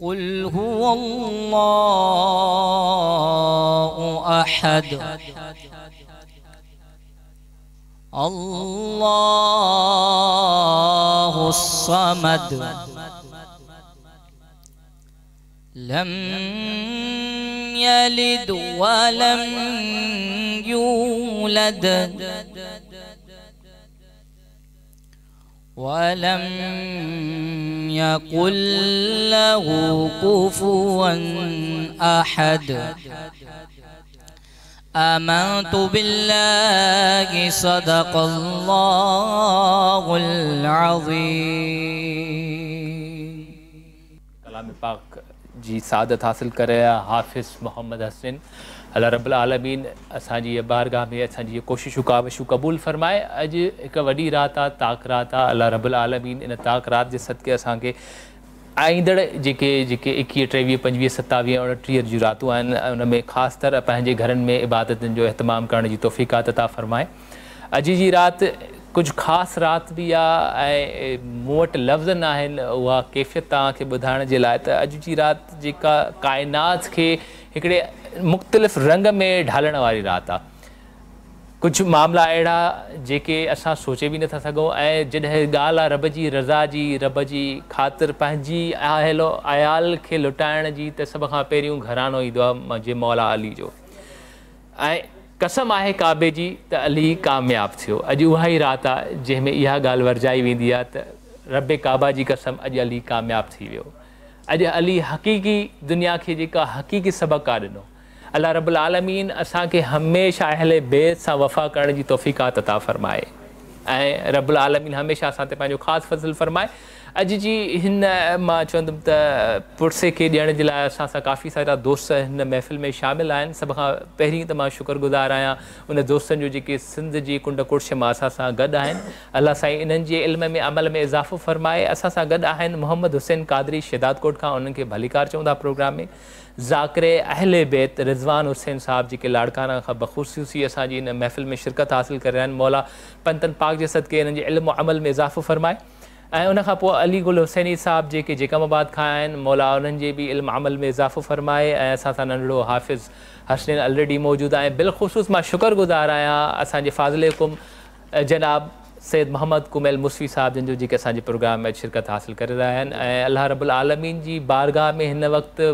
قل هو الله أحد الله الصمد لم يلد ولم يولد ولم يكن له كفوا أحد آمنت بالله صدق الله العظيم. کلام پاک جی سعادت حاصل کرے حافظ محمد حسن. اللہ رب العالمین اساں جی بارگاہ میں اساں جی کوششوں کاوشوں قبول فرمائے. اج ایک وڈی رات آ تاک رات آ. اللہ رب العالمین ان تاک رات کے صدقے اساں کے آئندڑ جے 21 23 25 27 اور 29 جی راتوں آن ان میں خاص طرح پنجے گھرن میں عبادتن جو اہتمام کرنے کی توفیقات عطا فرمائے. اج جی رات کچھ خاص رات بھی آ موں وٹ لفظ نہ آہن وہ کیفیت تاں کے بدھائن کے لائے. تو اج جی رات جیکا کائنات کے ایکڑے مختلف رنگ میں ڈھالن والی رات آ. کچھ معاملہ اڑا جے کے اساں سوچے بھی نہ سکوں. جڈہیں گال آ رب جی رضا جی رب جی خاطر پنجی عیال کے لٹائن جی تو سب کا پہریوں گھرانو ایندو آ مجھے مولا علی جو. قسم ہے کعبے جی تو علی کامیاب تھیو. اج وہی رات آ جن میں یہ گال ورجائی ویندی آ تو رب کعبہ جی قسم اج علی کامیاب تھی ویو. اج علی حقیقی دنیا کے جیکا حقیقی سبق آ ڈنو. اللہ رب العالمین اساں کے ہمیشہ اہل بیت سا وفا کرنے کی توفیقات عطا فرمائے. رب العالمین ہمیشہ اساں تے پنجو خاص فضل فرمائے. اج جی ہن ما چوندم ت پرسے کے ڈیڑ جے لائے اساں سا کافی سارا دوست ہن محفل میں شامل آئن. سب کا پہری تو شکر گزار آیا ان دوستن جو جے سندھ جی کنڈ کڑش میں اساں سا گڈ آئن. اللہ سائیں انہن جے علم میں عمل میں اضافو فرمائے. اساں سا گڈ آئن محمد حسین قادری شہداد کوٹ کا. انہن کے بھلیکار چوندا پروگرام میں ذاکر اہل بیت رضوان حسین صاحب جی کے لاڑکانہ کا بخصوصی اساں جی ان محفل میں شرکت حاصل کر رہے ہیں. مولا پنتن پاک جے صدقے انہن جے علم و عمل میں اضافو فرمائے. ان کا علی گل حسینی صاحب جے کے جیکم آباد کھا آئن مولا انہن جے بھی علم عمل میں اضافو فرمائے. اساں سا ننڈڑو حافظ حسنین آلریڈی موجود آئیں. بالخصوص ما شکر گزار آیا اساں جے فاضل حکم جناب سید محمد کمیل مصفی صاحب جن جو جی کہ اساں جے پروگرام میں شرکت حاصل کر رہا ہیں. اللہ رب العالمین جی بارگاہ میں ہن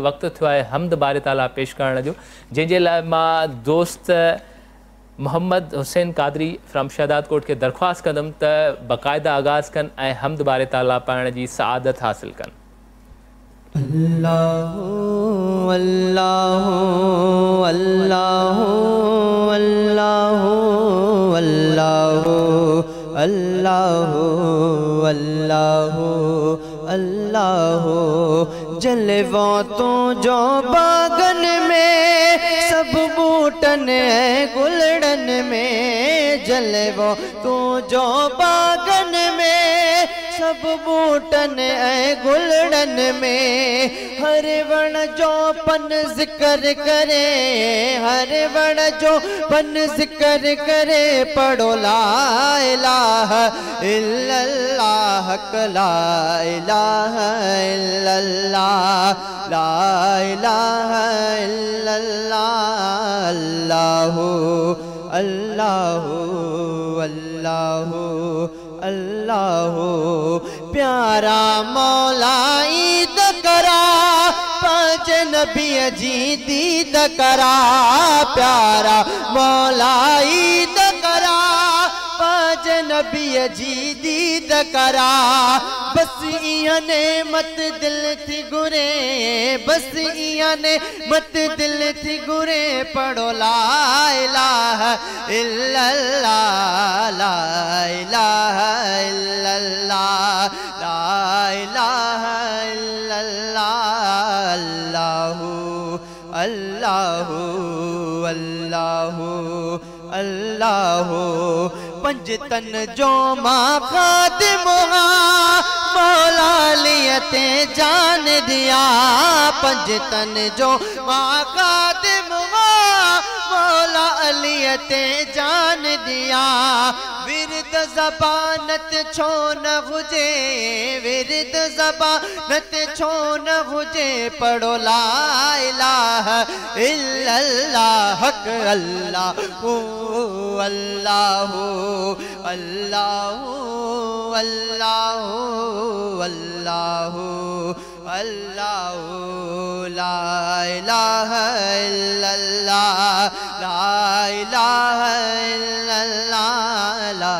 وقت تھو ہے حمد بار تعالیٰ پیش کرنے جو جن جے لائے ما دوست محمد حسین قادری فرام شہداد کوٹ کے درخواست کندم تو باقاعدہ آغاز کن حمد بار تعالیٰ پڑھنے جی سعادت حاصل کن. اللہ اللہ اللہ اللہ اللہ اللہ اللہ اللہ جلووں تو جو باغن میں سب بوٹن گلڑن میں جلووں تو جو باغن میں سب بوٹن گلڑن میں ہر وڑ جو پن ذکر کرے ہر وڑ جو پن ذکر کرے پڑھو لا الہ الا اللہ لا الہ الا اللہ لا الہ الا اللہ اللہ اللہ اللہ پیارا مولا عید کرا پانچ نبی جی دید کرا پیارا مولا عید کرا پانچ نبی جی دید کرا بس نعمت دل تھی گرے بس نعمت دل تھی گرے پڑھو لا الہ الا اللہ لا الہ الا اللہ لا الہ الا اللہ اللہ اللہ اللہ پنجتن جو ماں خادم مولا لیتے جان دیا پنجتن جو ماں خادم مولا علیت جان دیا ورد زبانت چھون گھجے ورد زبانت چھون گھجے پڑھو لا الہ الا اللہ حق اللہ اللہ اللہ اللہ اللہ اللہ لا الہ الا اللہ لا الہ الا اللہ لا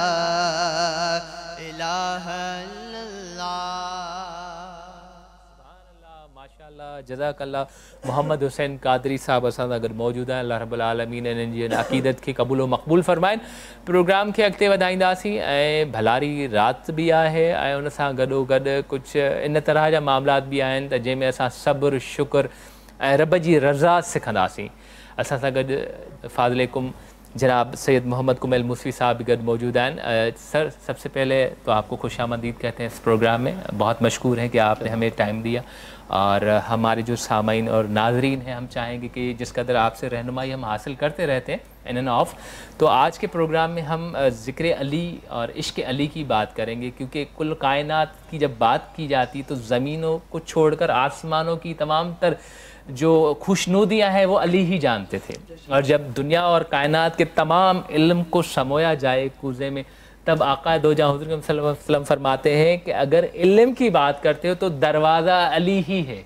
الہ الا اللہ. ماشاءاللہ جزاک اللہ. محمد حسین قادری صاحب اساں اگر موجود ہیں اللہ رب العالمین انہن جی عقیدت کی قبول و مقبول فرمائیں. پروگرام کے اگتے ودائینداسی بھلاری رات بھی آئے ان ساں گڈو گڈ کچھ ان طرح جا معاملات بھی آئیں جن میں اساں صبر شکر رب جی رضا سکھنداسی. اساں ساں گڈ فاضلکم جناب سید محمد کمیل موسوی صاحب بھی گڈ موجود ہیں. سر سب سے پہلے تو آپ کو خوش آمدید کہتے ہیں اس پروگرام میں. بہت مشکور ہیں کہ آپ نے ہمیں ٹائم دیا اور ہمارے جو سامعین اور ناظرین ہیں ہم چاہیں گے کہ جس قدر آپ سے رہنمائی ہم حاصل کرتے رہتے ہیں ان اینڈ آف تو آج کے پروگرام میں ہم ذکر علی اور عشق علی کی بات کریں گے کیونکہ کل کائنات کی جب بات کی جاتی تو زمینوں کو چھوڑ کر آسمانوں کی تمام تر جو خوشنودیاں ہیں وہ علی ہی جانتے تھے. اور جب دنیا اور کائنات کے تمام علم کو سمویا جائے کوزے میں تب آقا دو جہاں حضور صلی اللہ علیہ وسلم فرماتے ہیں کہ اگر علم کی بات کرتے ہو تو دروازہ علی ہی ہے.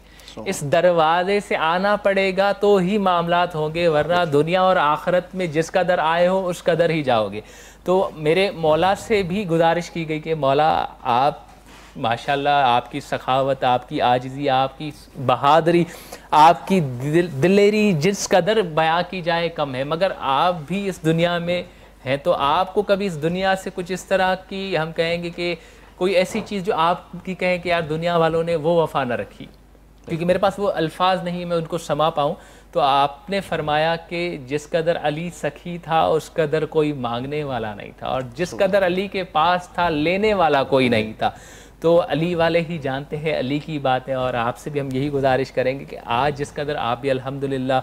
اس دروازے سے آنا پڑے گا تو ہی معاملات ہوں گے ورنہ دنیا اور آخرت میں جس قدر آئے ہو اس قدر ہی جاؤ گے. تو میرے مولا سے بھی گزارش کی گئی کہ مولا آپ ماشاءاللہ آپ کی سخاوت آپ کی عاجزی آپ کی بہادری آپ کی دلیری جس قدر بیان کی جائے کم ہے مگر آپ بھی اس دنیا میں ہیں تو آپ کو کبھی اس دنیا سے کچھ اس طرح کی ہم کہیں گے کہ کوئی ایسی چیز جو آپ کی کہیں کہ یار دنیا والوں نے وہ وفا نہ رکھی کیونکہ میرے پاس وہ الفاظ نہیں میں ان کو سما پاؤں. تو آپ نے فرمایا کہ جس قدر علی سخی تھا اس قدر کوئی مانگنے والا نہیں تھا اور جس قدر علی کے پاس تھا لینے والا کوئی نہیں تھا. تو علی والے ہی جانتے ہیں علی کی باتیں اور آپ سے بھی ہم یہی گزارش کریں گے کہ آج جس قدر آپ بھی الحمدللہ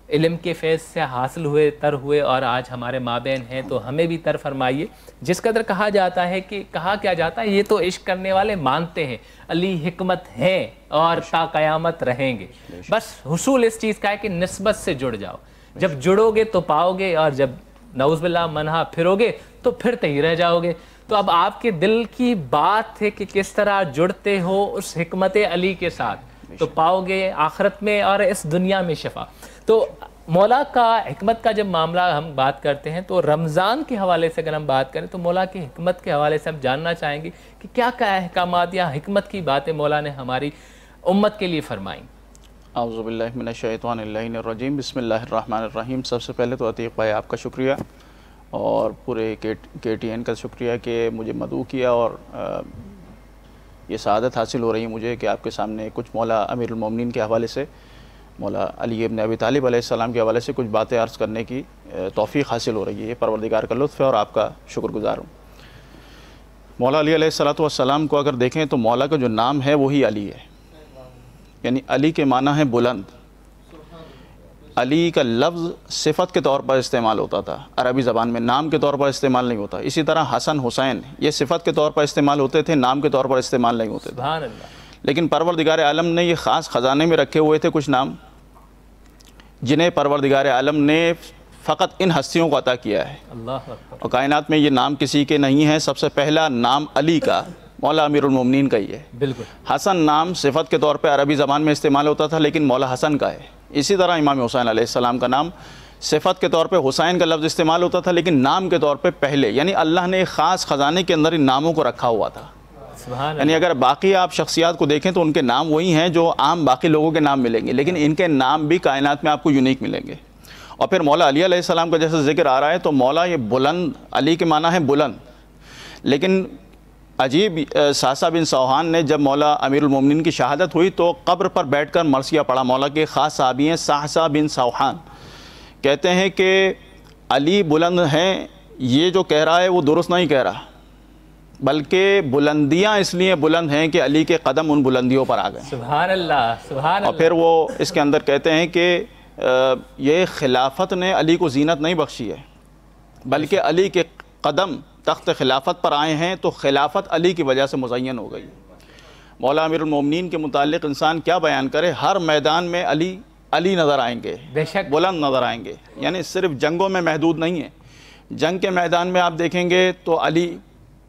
علم کے فیض سے حاصل ہوئے تر ہوئے اور آج ہمارے مابین ہیں تو ہمیں بھی تر فرمائیے. جس قدر کہا جاتا ہے کہ کہا کیا جاتا ہے یہ تو عشق کرنے والے مانتے ہیں علی حکمت ہیں اور تا قیامت رہیں گے. بس حصول اس چیز کا ہے کہ نسبت سے جڑ جاؤ. جب جڑو گے تو پاؤ گے اور جب نعوذ باللہ منہا پھرو گے تو پھرتے ہی رہ جاؤ گے. تو اب آپ کے دل کی بات ہے کہ کس طرح جڑتے ہو اس حکمت علی کے ساتھ تو پاؤ گے آخرت میں اور اس دنیا میں شفا. تو مولا کا حکمت کا جب معاملہ ہم بات کرتے ہیں تو رمضان کے حوالے سے اگر ہم بات کریں تو مولا کی حکمت کے حوالے سے ہم جاننا چاہیں گے کہ کیا کیا احکامات یا حکمت کی باتیں مولا نے ہماری امت کے لیے فرمائیں. اعوذ باللہ من الشیطان اللعین الرجیم بسم اللہ الرحمن الرحیم. سب سے پہلے تو عتیق بھائی آپ کا شکریہ اور پورے کے ٹی این کا شکریہ کہ مجھے مدعو کیا اور یہ سعادت حاصل ہو رہی ہے مجھے کہ آپ کے سامنے کچھ مولا امیر المومنین کے حوالے سے مولا علی ابن ابی طالب علیہ السلام کے حوالے سے کچھ باتیں عرض کرنے کی توفیق حاصل ہو رہی ہے. یہ پروردگار کا لطف ہے اور آپ کا شکر گزار ہوں. مولا علی علیہ السلام کو اگر دیکھیں تو مولا کا جو نام ہے وہی علی ہے یعنی علی کے معنی ہے بلند. علی کا لفظ صفت کے طور پر استعمال ہوتا تھا عربی زبان میں نام کے طور پر استعمال نہیں ہوتا. اسی طرح حسن حسین یہ صفت کے طور پر استعمال ہوتے تھے نام کے طور پر استعمال نہیں ہوتے تھے. سبحان اللہ. لیکن پروردگار عالم نے یہ خاص خزانے میں رکھے ہوئے تھے کچھ نام جنہیں پروردگار عالم نے فقط ان ہستیوں کو عطا کیا ہے. اللہ اکبر. اور کائنات میں یہ نام کسی کے نہیں ہیں. سب سے پہلا نام علی کا مولا امیر المومنین کا ہی ہے. بالکل. حسن نام صفت کے طور پہ عربی زبان میں استعمال ہوتا تھا لیکن مولا حسن کا ہے. اسی طرح امام حسین علیہ السلام کا نام صفت کے طور پہ حسین کا لفظ استعمال ہوتا تھا لیکن نام کے طور پہ پہلے یعنی اللہ نے ایک خاص خزانے کے اندر ان ناموں کو رکھا ہوا تھا. یعنی اگر باقی آپ شخصیات کو دیکھیں تو ان کے نام وہی ہیں جو عام باقی لوگوں کے نام ملیں گے لیکن ان کے نام بھی کائنات میں آپ کو یونیک ملیں گے. اور پھر مولا علی علیہ السلام کا جیسا ذکر آ رہا ہے تو مولا یہ بلند علی کے معنی ہے بلند. لیکن عجیب ساسا بن سوحان نے جب مولا امیر المومنین کی شہادت ہوئی تو قبر پر بیٹھ کر مرثیہ پڑھا. مولا کے خاص صحابی ہیں ساسا بن سوحان کہتے ہیں کہ علی بلند ہیں یہ جو کہہ رہا ہے وہ درست نہیں کہہ رہا بلکہ بلندیاں اس لیے بلند ہیں کہ علی کے قدم ان بلندیوں پر آ گئے. سبحان اللہ. سبحان اللہ. اور پھر وہ اس کے اندر کہتے ہیں کہ یہ خلافت نے علی کو زینت نہیں بخشی ہے، بلکہ علی کے قدم تخت خلافت پر آئے ہیں تو خلافت علی کی وجہ سے مزین ہو گئی۔ مولا امیر المومنین کے متعلق انسان کیا بیان کرے، ہر میدان میں علی نظر آئیں گے، بے شک بلند نظر آئیں گے، یعنی صرف جنگوں میں محدود نہیں ہے، جنگ کے میدان میں آپ دیکھیں گے تو علی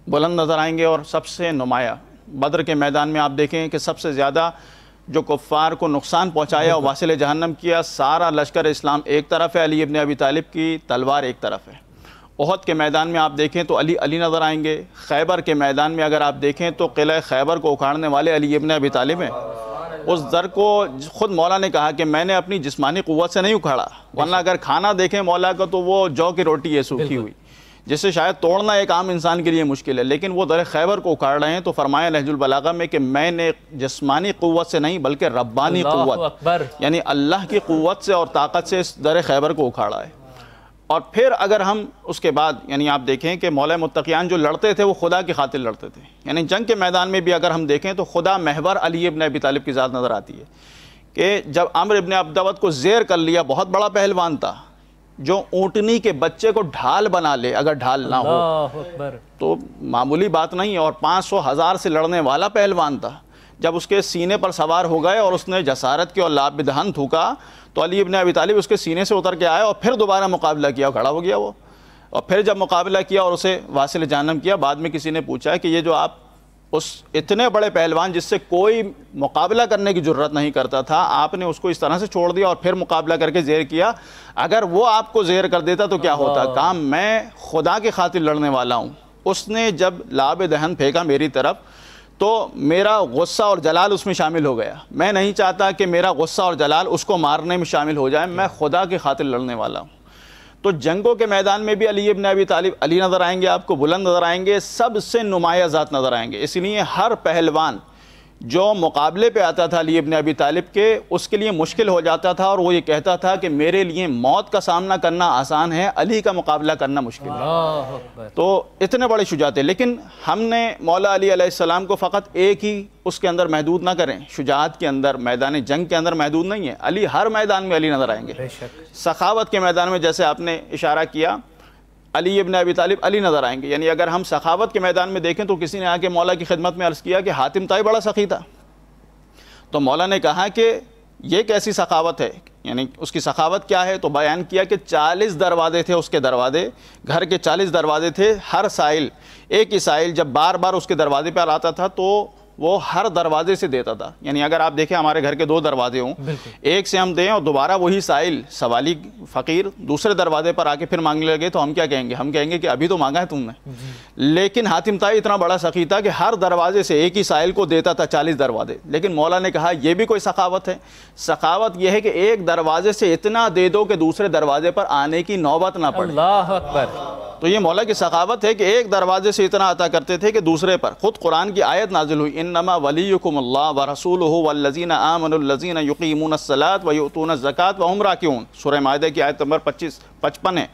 بلند نظر آئیں گے اور سب سے نمایاں۔ بدر کے میدان میں آپ دیکھیں کہ سب سے زیادہ جو کفار کو نقصان پہنچایا اور واصل جہنم کیا، سارا لشکر اسلام ایک طرف ہے، علی ابن ابی طالب کی تلوار ایک طرف ہے۔ احد کے میدان میں آپ دیکھیں تو علی نظر آئیں گے۔ خیبر کے میدان میں اگر آپ دیکھیں تو قلعہ خیبر کو اکھاڑنے والے علی ابن ابی طالب ہیں۔ اس در کو خود مولا نے کہا کہ میں نے اپنی جسمانی قوت سے نہیں اکھاڑا، ورنہ اگر کھانا دیکھیں مولا کا تو وہ جو کی روٹی ہے سوکھی ہوئی، جسے شاید توڑنا ایک عام انسان کے لیے مشکل ہے، لیکن وہ در خیبر کو اکھاڑ رہے ہیں۔ تو فرمایا نہج البلاغہ میں کہ میں نے جسمانی قوت سے نہیں بلکہ ربانی قوت، یعنی اللہ کی قوت سے اور طاقت سے اس در خیبر کو اکھاڑا ہے۔ اور پھر اگر ہم اس کے بعد یعنی آپ دیکھیں کہ مولا متقیان جو لڑتے تھے وہ خدا کی خاطر لڑتے تھے، یعنی جنگ کے میدان میں بھی اگر ہم دیکھیں تو خدا محور علی ابن ابی طالب کی ذات نظر آتی ہے کہ جب عمرو ابن عبدود کو زیر کر لیا، بہت بڑا پہلوان تھا جو اونٹنی کے بچے کو ڈھال بنا لے، اگر ڈھال نہ ہو تو معمولی بات نہیں، اور 500 1000 سے لڑنے والا پہلوان تھا۔ جب اس کے سینے پر سوار ہو گئے اور اس نے جسارت کی اور لاب بدہن تھوکا تو علی ابن ابی طالب اس کے سینے سے اتر کے آئے اور پھر دوبارہ مقابلہ کیا، کھڑا ہو گیا وہ، اور پھر جب مقابلہ کیا اور اسے واصل جہنم کیا۔ بعد میں کسی نے پوچھا کہ یہ جو آپ اس اتنے بڑے پہلوان جس سے کوئی مقابلہ کرنے کی جرت نہیں کرتا تھا، آپ نے اس کو اس طرح سے چھوڑ دیا اور پھر مقابلہ کر کے زیر کیا، اگر وہ آپ کو زیر کر دیتا تو کیا ہوتا؟ کام میں خدا کی خاطر لڑنے والا ہوں۔ اس نے جب لاب دہن پھینکا میری طرف تو میرا غصہ اور جلال اس میں شامل ہو گیا، میں نہیں چاہتا کہ میرا غصہ اور جلال اس کو مارنے میں شامل ہو جائے، میں خدا کی خاطر لڑنے والا ہوں۔ تو جنگوں کے میدان میں بھی علی ابن ابی طالب علی نظر آئیں گے، آپ کو بلند نظر آئیں گے، سب سے نمایاں ذات نظر آئیں گے۔ اس لیے ہر پہلوان جو مقابلے پہ آتا تھا علی ابن ابی طالب کے، اس کے لیے مشکل ہو جاتا تھا اور وہ یہ کہتا تھا کہ میرے لیے موت کا سامنا کرنا آسان ہے، علی کا مقابلہ کرنا مشکل ہے۔ تو اتنے بڑے شجاع تھے، لیکن ہم نے مولا علی علیہ السلام کو فقط ایک ہی اس کے اندر محدود نہ کریں، شجاعت کے اندر، میدان جنگ کے اندر محدود نہیں ہے، علی ہر میدان میں علی نظر آئیں گے۔ سخاوت کے میدان میں جیسے آپ نے اشارہ کیا، علی ابن ابی طالب علی نظر آئیں گے۔ یعنی اگر ہم سخاوت کے میدان میں دیکھیں تو کسی نے آ کے مولا کی خدمت میں عرض کیا کہ حاتم طائی بڑا سخی تھا، تو مولا نے کہا کہ یہ کیسی سخاوت ہے، یعنی اس کی سخاوت کیا ہے؟ تو بیان کیا کہ 40 دروازے تھے اس کے دروازے، گھر کے 40 دروازے تھے، ہر سائل ایک ہی سائل جب بار بار اس کے دروازے پر آتا تھا تو وہ ہر دروازے سے دیتا تھا۔ یعنی اگر آپ دیکھیں ہمارے گھر کے 2 دروازے ہوں، ایک سے ہم دیں اور دوبارہ وہی سائل سوالی فقیر دوسرے دروازے پر آ کے پھر مانگنے لگے تو ہم کیا کہیں گے؟ ہم کہیں گے کہ ابھی تو مانگا ہے تم نے۔ لیکن حاتم طائی اتنا بڑا سخی تھا کہ ہر دروازے سے ایک ہی سائل کو دیتا تھا 40 دروازے۔ لیکن مولا نے کہا یہ بھی کوئی سخاوت ہے؟ سخاوت یہ ہے کہ ایک دروازے سے اتنا دے دو کہ دوسرے دروازے پر آنے کی نوبت نہ پڑے۔ اللہ اکبر۔ تو یہ مولا کی سخاوت ہے کہ ایک دروازے سے اتنا عطا کرتے تھے کہ دوسرے پر۔ خود قرآن کی آیت نازل ہوئی، انما ولیکم اللہ ورسولہ والذین آمنوا الذین یقیمون الصلاۃ ویؤتون الزکاۃ وہم راکعون، سورہ مائدہ کی آیت نمبر 55 ہے۔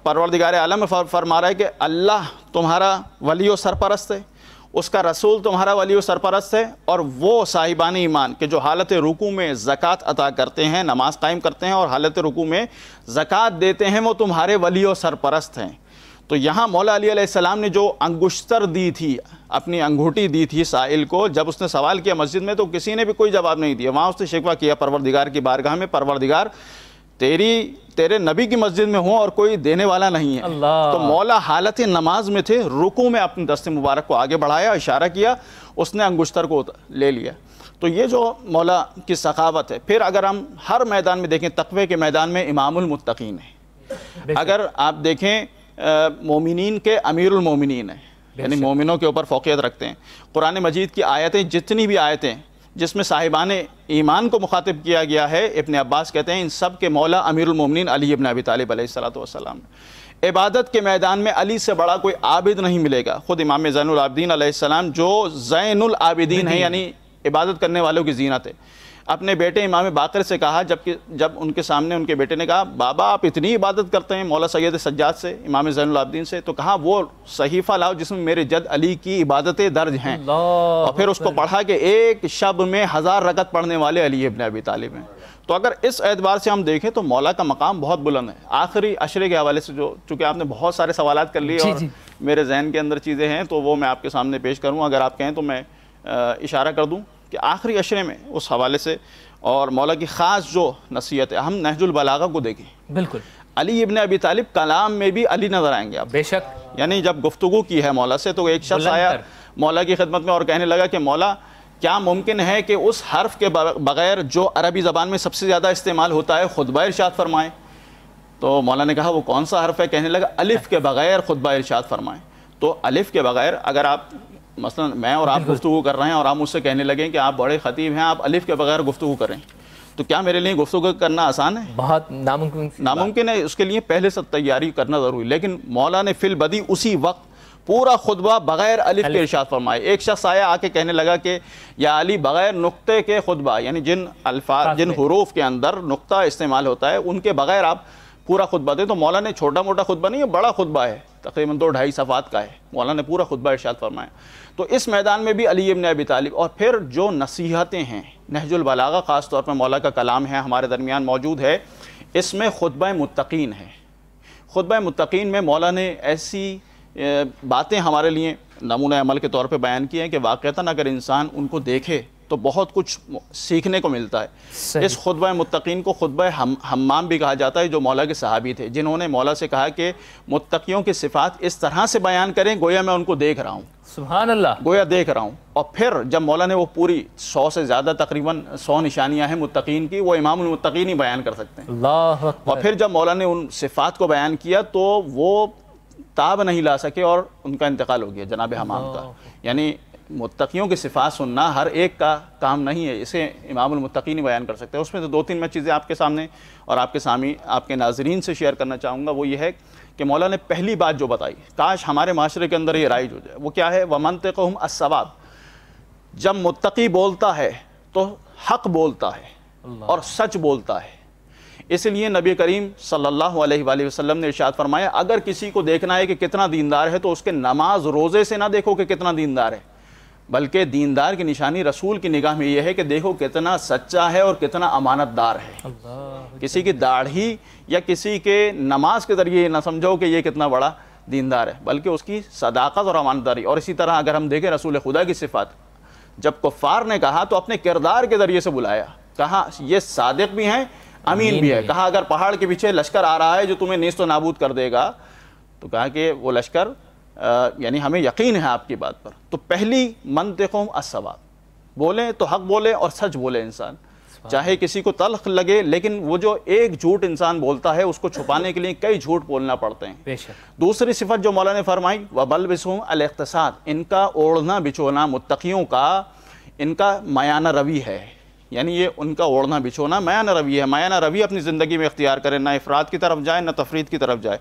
پروردگار عالم فرما رہا ہے کہ اللہ تمہارا ولی و سرپرست ہے، اس کا رسول تمہارا ولی و سرپرست ہے، اور وہ صاحبان ایمان کہ جو حالت رکوع میں زکوٰۃ عطا کرتے ہیں، نماز قائم کرتے ہیں اور حالت رکوع میں زکوٰۃ دیتے ہیں، وہ تمہارے ولی و سرپرست ہیں۔ تو یہاں مولا علی علیہ السلام نے جو انگشتر دی تھی، اپنی انگوٹھی دی تھی سائل کو، جب اس نے سوال کیا مسجد میں تو کسی نے بھی کوئی جواب نہیں دیا، وہاں اس نے شکوہ کیا پروردگار کی بارگاہ میں، پروردگار تیرے نبی کی مسجد میں ہوں اور کوئی دینے والا نہیں ہے۔ تو مولا حالت نماز میں تھے، رکوع میں اپنے دست مبارک کو آگے بڑھایا، اشارہ کیا، اس نے انگشتر کو لے لیا۔ تو یہ جو مولا کی سخاوت ہے۔ پھر اگر ہم ہر میدان میں دیکھیں، تقوی کے میدان میں امام المتقین ہے، اگر آپ دیکھیں مومنین کے امیر المومنین ہیں، یعنی مومنوں کے اوپر فوقیت رکھتے ہیں۔ قرآن مجید کی آیتیں، جتنی بھی آیتیں جس میں صاحبان ایمان کو مخاطب کیا گیا ہے، ابن عباس کہتے ہیں ان سب کے مولا امیر المومنین علی ابن ابی طالب علیہ السلام۔ عبادت کے میدان میں علی سے بڑا کوئی عابد نہیں ملے گا۔ خود امام زین العابدین علیہ السلام جو زین العابدین ہیں، یعنی عبادت کرنے والوں کی زینت ہے، اپنے بیٹے امام باقر سے کہا جب ان کے سامنے ان کے بیٹے نے کہا بابا آپ اتنی عبادت کرتے ہیں مولا سید سجاد سے، امام زین العابدین سے، تو کہا وہ صحیفہ لاؤ جس میں میرے جد علی کی عبادتیں درج ہیں، اور پھر اس کو پڑھا کہ ایک شب میں 1000 رکعت پڑھنے والے علی ابن ابی طالب ہیں۔ تو اگر اس اعتبار سے ہم دیکھیں تو مولا کا مقام بہت بلند ہے۔ آخری عشرے کے حوالے سے چونکہ آپ نے بہت سارے سوالات کر لیے اور میرے ذہن کے اندر چیزیں ہیں تو وہ میں آپ کے سامنے پیش کروں، اگر آپ کہیں تو میں اشارہ کر دوں کہ آخری عشرے میں اس حوالے سے اور مولا کی خاص جو نصیحت ہے، ہم نہج البلاغہ کو دیکھیں، بالکل علی ابن ابی طالب کلام میں بھی علی نظر آئیں گے آپ، بے شک، یعنی جب گفتگو کی ہے مولا سے تو ایک شخص آیا مولا کی خدمت میں اور کہنے لگا کہ مولا کیا ممکن ہے کہ اس حرف کے بغیر جو عربی زبان میں سب سے زیادہ استعمال ہوتا ہے خطبہ ارشاد فرمائیں؟ تو مولا نے کہا وہ کون سا حرف ہے؟ کہنے لگا الف کے بغیر خطبہ ارشاد فرمائیں۔ تو الف کے بغیر اگر آپ مثلا میں اور آپ گفتگو کر رہے ہیں اور آپ مجھ سے کہنے لگیں کہ آپ بڑے خطیب ہیں، آپ الف کے بغیر گفتگو کریں، تو کیا میرے لیے گفتگو کرنا آسان ہے؟ بہت ناممکن ہے۔ اس کے لیے پہلے سے تیاری کرنا ضروری، لیکن مولا نے فی البدی اسی وقت پورا خطبہ بغیر الف کے ارشاد فرمائے۔ ایک شخص آیا آ کے کہنے لگا کہ یا علی بغیر نقطے کے خطبہ، یعنی جن الفاظ جن حروف کے اندر نقطہ استعمال ہوتا ہے ان کے بغیر آپ پورا خطبہ دیں۔ تو مولا نے چھوٹا موٹا خطبہ نہیں، بڑا خطبہ ہے، تقریباً 2-2.5 صفحات کا ہے، مولا نے پورا خطبہ ارشاد فرمایا۔ تو اس میدان میں بھی علی ابن ابی طالب، اور پھر جو نصیحتیں ہیں، نہج البلاغہ خاص طور پر مولا کا کلام ہے ہمارے درمیان موجود ہے، اس میں خطبہ متقین ہے۔ خطبہ متقین میں مولا نے ایسی باتیں ہمارے لیے نمونہ عمل کے طور پہ بیان کی ہیں کہ واقعتاً اگر انسان ان کو دیکھے تو بہت کچھ سیکھنے کو ملتا ہے۔ اس خطبہ متقین کو خطبہ حمام بھی کہا جاتا ہے، جو مولا کے صحابی تھے جنہوں نے مولا سے کہا کہ متقیوں کی صفات اس طرح سے بیان کریں گویا میں ان کو دیکھ رہا ہوں، سبحان اللہ، گویا دیکھ رہا ہوں۔ اور پھر جب مولا نے وہ پوری 100 سے زیادہ تقریباً 100 نشانیاں ہیں متقین کی، وہ امام المتقین ہی بیان کر سکتے ہیں۔ اللہ اکبر۔ اور پھر جب مولا نے ان صفات کو بیان کیا تو وہ تاب نہیں لا سکے اور ان کا انتقال ہو گیا جناب حمام کا۔ یعنی متقیوں کی صفات سننا ہر ایک کا کام نہیں ہے، اسے امام المتقین ہی بیان کر سکتے ہیں۔ اس میں تو 2-3 میں چیزیں آپ کے سامنے اور آپ کے سامنے آپ کے ناظرین سے شیئر کرنا چاہوں گا۔ وہ یہ ہے کہ مولا نے پہلی بات جو بتائی، کاش ہمارے معاشرے کے اندر یہ رائج ہو جائے، وہ کیا ہے؟ وَمَنْطِقُهُمْ الصَّوَابُ۔ جب متقی بولتا ہے تو حق بولتا ہے اور سچ بولتا ہے۔ اس لیے نبی کریم صلی اللہ علیہ وآلہ وسلم نے ارشاد فرمایا اگر کسی کو دیکھنا ہے کہ کتنا دیندار ہے تو اس کے نماز روزے سے نہ دیکھو کہ کتنا دیندار ہے، بلکہ دیندار کی نشانی رسول کی نگاہ میں یہ ہے کہ دیکھو کتنا سچا ہے اور کتنا امانت دار ہے۔ کسی کی داڑھی یا کسی کے نماز کے ذریعے نہ سمجھو کہ یہ کتنا بڑا دیندار ہے، بلکہ اس کی صداقت اور امانت داری۔ اور اسی طرح اگر ہم دیکھیں رسول خدا کی صفات، جب کفار نے کہا تو اپنے کردار کے ذریعے سے بلایا، کہا یہ صادق بھی ہیں امین بھی ہے۔ کہا اگر پہاڑ کے پیچھے لشکر آ رہا ہے جو تمہیں نیست و نابود کر دے گا، تو کہا کہ وہ لشکر یعنی ہمیں یقین ہے آپ کی بات پر۔ تو پہلی منطقہم الصواب، بولیں تو حق بولے اور سچ بولے انسان، چاہے کسی کو تلخ لگے، لیکن وہ جو ایک جھوٹ انسان بولتا ہے اس کو چھپانے کے لیے کئی جھوٹ بولنا پڑتے ہیں۔ دوسری صفت جو مولا نے فرمائی وَبَلْبِسْهُمْ الاقتصاد، ان کا اوڑھنا بچھونا متقیوں کا ان کا میانہ روی ہے، یعنی یہ ان کا اوڑھنا بچھونا میانہ روی ہے۔ میانہ روی اپنی زندگی میں اختیار کرے، نہ افراد کی طرف جائے نہ تفرید کی طرف جائے۔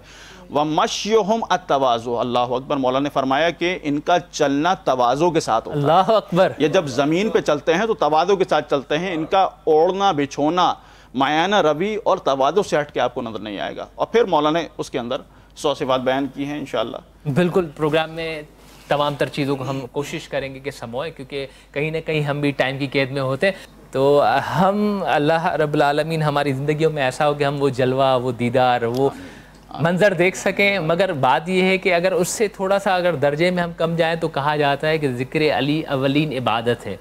وَمَشْيُهُمْ التَّوَاضُعُ، اللہ اکبر، مولا نے فرمایا کہ ان کا چلنا تواضع کے ساتھ ہوتا ہے۔ اللہ اکبر، یہ جب زمین پہ چلتے ہیں تو تواضع کے ساتھ چلتے ہیں، ان کا اوڑھنا بچھونا میانہ روی اور تواضع سے ہٹ کے آپ کو نظر نہیں آئے گا۔ اور پھر مولا نے اس کے اندر 100 صفات بیان کی ہیں انشاءاللہ۔ بالکل، پروگرام میں تمام تر چیزوں کو ہم کوشش کریں گے کہ سموئیں، کیونکہ کہیں نہ کہیں ہم بھی ٹائم کی قید میں ہوتے ہیں، تو ہم اللہ رب العالمین ہماری زندگیوں میں ایسا ہو کہ ہم وہ جلوہ، وہ دیدار، وہ منظر دیکھ سکیں۔ مگر بات یہ ہے کہ اگر اس سے تھوڑا سا اگر درجے میں ہم کم جائیں تو کہا جاتا ہے کہ ذکر علی اولین عبادت ہے۔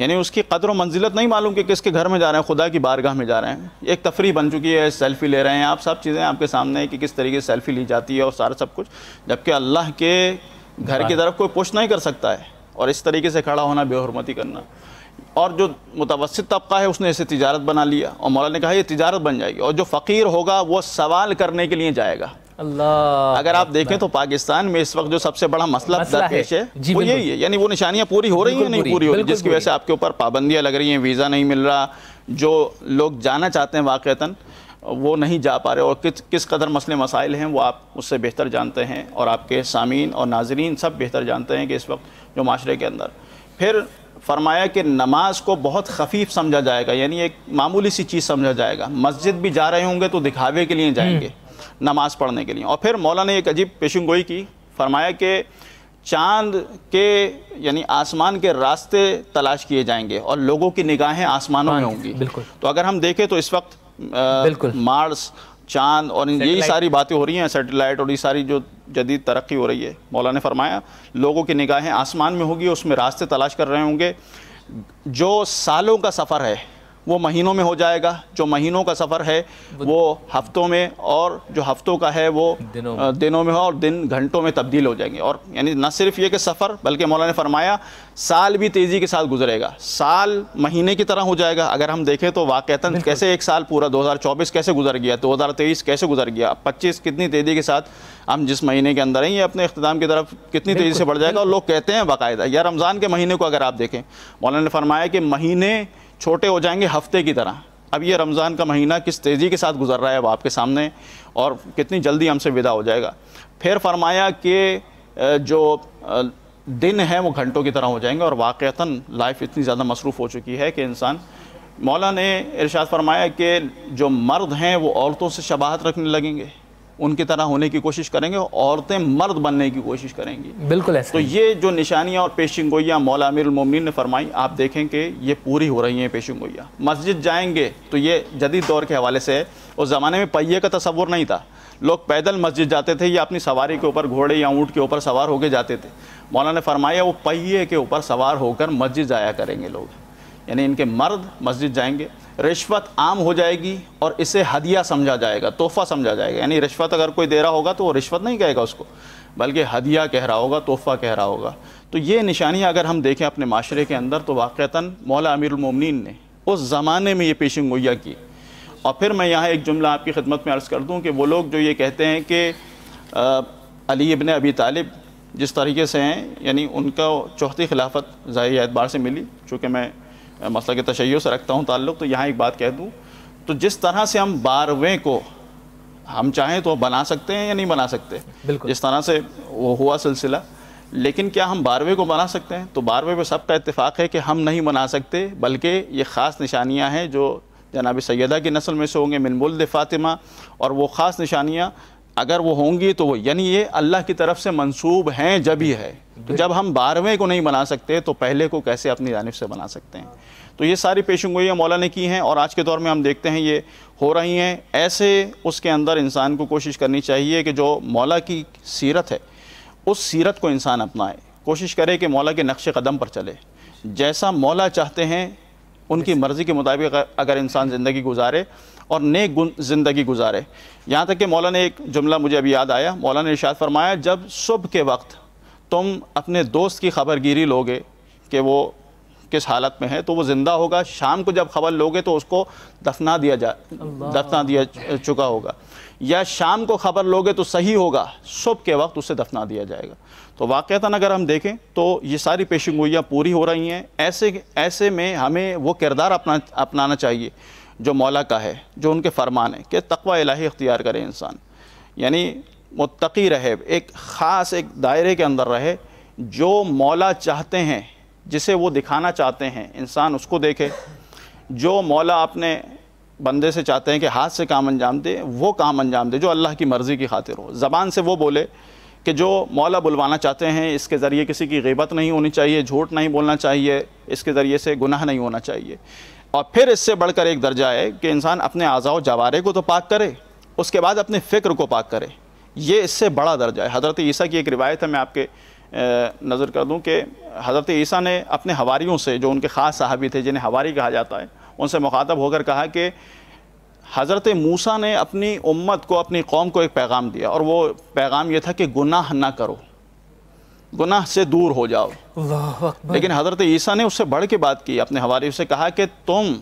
یعنی اس کی قدر و منزلت نہیں معلوم کہ کس کے گھر میں جا رہے ہیں، خدا کی بارگاہ میں جا رہے ہیں. ایک تفریح بن چکی ہے، سیلفی لے رہے ہیں آپ، سب چیزیں آپ کے سامنے ہیں کہ کس طریقے سے سیلفی لی جاتی ہے اور سارا سب کچھ، جبکہ اللہ کے گھر کی طرف کوئی پش نہیں کر سکتا ہے. اور اس طریقے سے کھڑا ہونا، بے حرمتی کرنا. اور جو متوسط طبقہ ہے اس نے اسے تجارت بنا لیا، اور مولا نے کہا یہ تجارت بن جائے گی. اور جو فقیر ہوگا وہ سوال کرنے کے لیے جائے گا. اللہ اگر آپ دیکھیں تو پاکستان میں اس وقت جو سب سے بڑا مسئلہ درپیش ہے وہ یہی ہے. یعنی وہ نشانیاں پوری ہو رہی ہیں نہیں پوری ہو رہی، جس کی وجہ سے آپ کے اوپر پابندیاں لگ رہی ہیں، ویزا نہیں مل رہا. جو لوگ جانا چاہتے ہیں واقعتاً وہ نہیں جا پا رہے. اور کس قدر مسئلے مسائل ہیں وہ آپ اس سے بہتر جانتے ہیں، اور آپ کے سامعین اور ناظرین سب بہتر جانتے ہیں کہ اس وقت جو معاشرے کے اندر. پھر فرمایا کہ نماز کو بہت خفیف سمجھا جائے گا، یعنی ایک معمولی سی چیز سمجھا جائے گا. مسجد بھی جا رہے ہوں گے تو دکھاوے کے لیے جائیں گے، نماز پڑھنے کے لیے. اور پھر مولا نے ایک عجیب پیشن گوئی کی، فرمایا کہ چاند کے یعنی آسمان کے راستے تلاش کیے جائیں گے اور لوگوں کی نگاہیں آسمانوں میں ہوں گی. تو اگر ہم دیکھیں تو اس وقت مارس، چاند اور یہی ساری باتیں ہو رہی ہیں، سیٹلائٹ اور یہ ساری جو جدید ترقی ہو رہی ہے، مولا نے فرمایا لوگوں کی نگاہیں آسمان میں ہوگی، اس میں راستے تلاش کر رہے ہوں گے. جو سالوں کا سفر ہے وہ مہینوں میں ہو جائے گا، جو مہینوں کا سفر ہے وہ ہفتوں میں، اور جو ہفتوں کا ہے وہ دنوں میں ہو، اور دن گھنٹوں میں تبدیل ہو جائیں گے. اور یعنی نہ صرف یہ کہ سفر، بلکہ مولا نے فرمایا سال بھی تیزی کے ساتھ گزرے گا. سال مہینے کی طرح ہو جائے گا. اگر ہم دیکھیں تو واقعتاً کیسے ایک سال پورا 2024 کیسے گزر گیا، 2023 کیسے گزر گیا، 25 کتنی تیزی کے ساتھ ہم جس مہینے کے اندر ہیں یہ اپنے اختتام کی طرف کتنی تیزی سے بڑھ جائے گا. اور لوگ کہتے ہیں باقاعدہ، یا رمضان کے مہینے کو اگر آپ دیکھیں، مولا نے فرمایا کہ مہینے چھوٹے ہو جائیں گے ہفتے کی طرح. اب یہ رمضان کا مہینہ کس تیزی کے ساتھ گزر رہا ہے وہ آپ کے سامنے، اور کتنی جلدی ہم سے ودا ہو جائے گا. پھر فرمایا کہ جو دن ہیں وہ گھنٹوں کی طرح ہو جائیں گے. اور واقعتاً لائف اتنی زیادہ مصروف ہو چکی ہے کہ انسان، مولا نے ارشاد فرمایا کہ جو مرد ہیں وہ عورتوں سے شباہت رکھنے لگیں گے، ان کی طرح ہونے کی کوشش کریں گے، اور عورتیں مرد بننے کی کوشش کریں گی. بالکل ایسا. تو یہ جو نشانیاں اور پیشن گوئیاں مولا امیر المومنین نے فرمائی، آپ دیکھیں کہ یہ پوری ہو رہی ہیں پیشن گوئیاں. مسجد جائیں گے تو یہ جدید دور کے حوالے سے ہے. اس زمانے میں پہیے کا تصور نہیں تھا، لوگ پیدل مسجد جاتے تھے یا اپنی سواری کے اوپر گھوڑے یا اونٹ کے اوپر سوار ہو کے جاتے تھے. مولا نے فرمایا وہ پہیے کے اوپر سوار ہو کر مسجد جایا کریں گے لوگ، یعنی ان کے مرد مسجد جائیں گے. رشوت عام ہو جائے گی اور اسے ہدیہ سمجھا جائے گا، تحفہ سمجھا جائے گا. یعنی رشوت اگر کوئی دے رہا ہوگا تو وہ رشوت نہیں کہے گا اس کو، بلکہ ہدیہ کہہ رہا ہوگا، تحفہ کہہ رہا ہوگا. تو یہ نشانیاں اگر ہم دیکھیں اپنے معاشرے کے اندر تو واقعتاً مولا امیر المومنین نے اس زمانے میں یہ پیشن گوئیاں کی. اور پھر میں یہاں ایک جملہ آپ کی خدمت میں عرض کر دوں کہ وہ لوگ جو یہ کہتے ہیں کہ علی ابن ابی طالب جس طریقے سے ہیں، یعنی ان کا چوتھی خلافت ظاہری اعتبار سے ملی، چونکہ میں مسئلہ کے تشیع سے رکھتا ہوں تعلق، تو یہاں ایک بات کہہ دوں، تو جس طرح سے ہم 12ویں کو ہم چاہیں تو بنا سکتے ہیں یا نہیں بنا سکتے، جس طرح سے وہ ہوا سلسلہ، لیکن کیا ہم 12ویں کو بنا سکتے ہیں؟ تو 12ویں پہ سب کا اتفاق ہے کہ ہم نہیں بنا سکتے، بلکہ یہ خاص نشانیاں ہیں جو جناب سیدہ کی نسل میں سے ہوں گے، من ولد فاطمہ. اور وہ خاص نشانیاں اگر وہ ہوں گی تو وہ یعنی یہ اللہ کی طرف سے منسوب ہیں جب ہی ہے. تو جب ہم 12ویں کو نہیں بنا سکتے تو پہلے کو کیسے اپنی جانب سے بنا سکتے ہیں؟ تو یہ ساری پیشن گوئیاں مولا نے کی ہیں، اور آج کے دور میں ہم دیکھتے ہیں یہ ہو رہی ہیں. ایسے اس کے اندر انسان کو کوشش کرنی چاہیے کہ جو مولا کی سیرت ہے اس سیرت کو انسان اپنائے، کوشش کرے کہ مولا کے نقش قدم پر چلے، جیسا مولا چاہتے ہیں ان کی مرضی کے مطابق اگر انسان زندگی گزارے اور نیک زندگی گزارے. یہاں تک کہ مولا نے ایک جملہ مجھے ابھی یاد آیا، مولا نے ارشاد فرمایا جب صبح کے وقت تم اپنے دوست کی خبر گیری لوگے کہ وہ کس حالت میں ہے تو وہ زندہ ہوگا، شام کو جب خبر لوگے تو اس کو دفنا دیا چکا ہوگا، یا شام کو خبر لوگے تو صحیح ہوگا، صبح کے وقت اسے دفنا دیا جائے گا. تو واقعتاً اگر ہم دیکھیں تو یہ ساری پیشن گوئیاں پوری ہو رہی ہیں. ایسے میں ہمیں وہ کردار اپنانا چاہیے جو مولا کا ہے، جو ان کے فرمان ہے کہ تقوی الہی اختیار کرے انسان، یعنی متقی رہے، ایک خاص ایک دائرے کے اندر رہے. جو مولا چاہتے ہیں، جسے وہ دکھانا چاہتے ہیں، انسان اس کو دیکھے. جو مولا اپنے بندے سے چاہتے ہیں کہ ہاتھ سے کام انجام دے، وہ کام انجام دے جو اللہ کی مرضی کی خاطر ہو. زبان سے وہ بولے کہ جو مولا بلوانا چاہتے ہیں، اس کے ذریعے کسی کی غیبت نہیں ہونی چاہیے، جھوٹ نہیں بولنا چاہیے، اس کے ذریعے سے گناہ نہیں ہونا چاہیے. اور پھر اس سے بڑھ کر ایک درجہ ہے کہ انسان اپنے اعضاء و جوارح کو تو پاک کرے، اس کے بعد اپنے فکر کو پاک کرے. یہ اس سے بڑا درجہ ہے. حضرت عیسیٰ کی ایک روایت ہے، میں آپ کے نظر کر دوں کہ حضرت عیسیٰ نے اپنے حواریوں سے، جو ان کے خاص صحابی تھے جنہیں حواری کہا جاتا ہے، ان سے مخاطب ہو کر کہا کہ حضرت موسیٰ نے اپنی امت کو، اپنی قوم کو ایک پیغام دیا، اور وہ پیغام یہ تھا کہ گناہ نہ کرو، گناہ سے دور ہو جاؤ۔ اللہ اکبر۔ لیکن حضرت عیسیٰ نے اس سے بڑھ کے بات کی، اپنے حواریوں سے کہا کہ تم